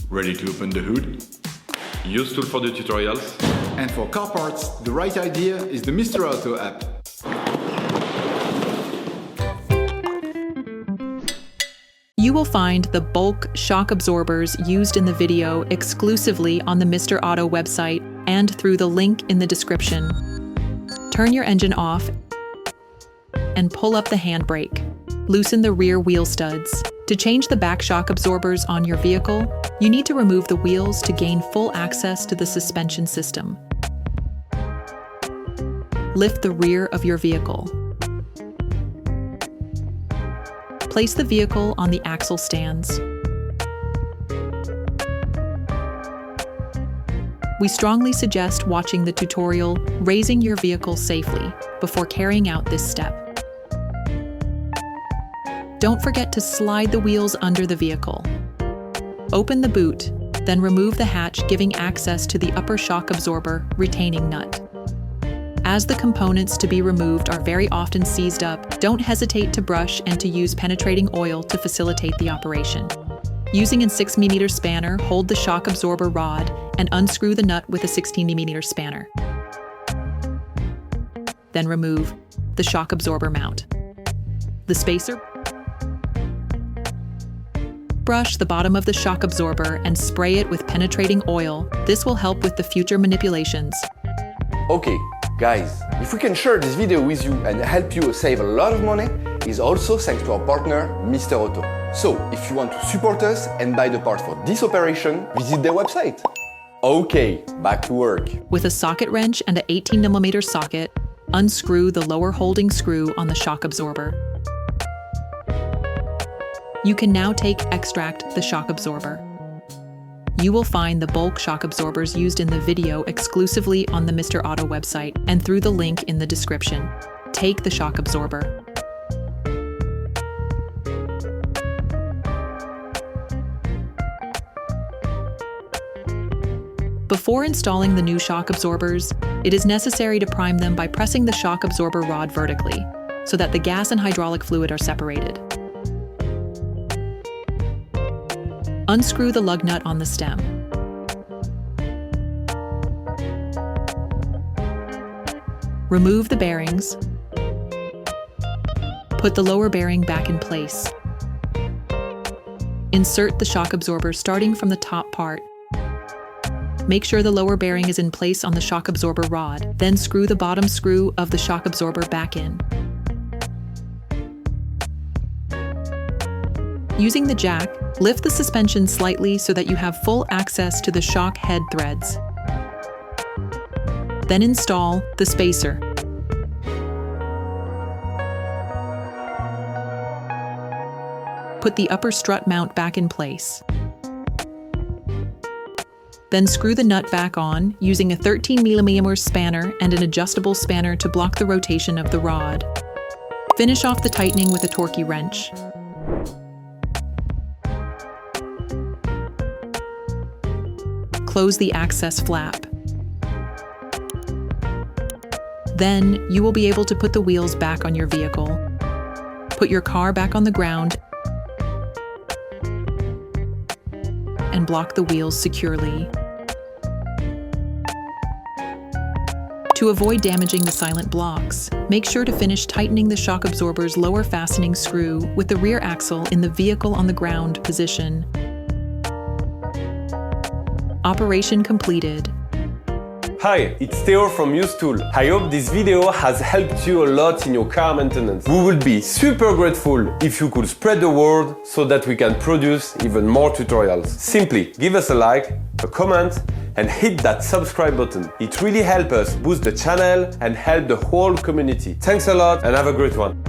Ready to open the hood? Usetool for the tutorials. And for car parts, the right idea is the Mr. Auto app. You will find the bulk shock absorbers used in the video exclusively on the Mr. Auto website and through the link in the description. Turn your engine off and pull up the handbrake. Loosen the rear wheel studs. To change the back shock absorbers on your vehicle, you need to remove the wheels to gain full access to the suspension system. Lift the rear of your vehicle. Place the vehicle on the axle stands. We strongly suggest watching the tutorial Raising Your Vehicle Safely before carrying out this step. Don't forget to slide the wheels under the vehicle. Open the boot, then remove the hatch, giving access to the upper shock absorber retaining nut. As the components to be removed are very often seized up, don't hesitate to brush and to use penetrating oil to facilitate the operation. Using a 6mm spanner, hold the shock absorber rod and unscrew the nut with a 16mm spanner. Then remove the shock absorber mount. The spacer. Brush the bottom of the shock absorber and spray it with penetrating oil. This will help with the future manipulations. Okay, guys, if we can share this video with you and help you save a lot of money, is also thanks to our partner, Mr. Auto. So, if you want to support us and buy the parts for this operation, visit their website. Okay, back to work. With a socket wrench and an 18mm socket, unscrew the lower holding screw on the shock absorber. You can now extract the shock absorber. You will find the bulk shock absorbers used in the video exclusively on the Mr. Auto website and through the link in the description. Take the shock absorber. Before installing the new shock absorbers, it is necessary to prime them by pressing the shock absorber rod vertically, so that the gas and hydraulic fluid are separated. Unscrew the lug nut on the stem. Remove the bearings. Put the lower bearing back in place. Insert the shock absorber starting from the top part. Make sure the lower bearing is in place on the shock absorber rod, then screw the bottom screw of the shock absorber back in. Using the jack, lift the suspension slightly so that you have full access to the shock head threads. Then install the spacer. Put the upper strut mount back in place. Then screw the nut back on using a 13mm spanner and an adjustable spanner to block the rotation of the rod. Finish off the tightening with a torquey wrench. Close the access flap. Then you will be able to put the wheels back on your vehicle. Put your car back on the ground and block the wheels securely. To avoid damaging the silent blocks, make sure to finish tightening the shock absorber's lower fastening screw with the rear axle in the vehicle on the ground position. Operation completed. Hi, it's Theo from Usetool. I hope this video has helped you a lot in your car maintenance. We will be super grateful if you could spread the word so that we can produce even more tutorials. Simply give us a like, a comment, and hit that subscribe button. It really helps us boost the channel and help the whole community. Thanks a lot and have a great one.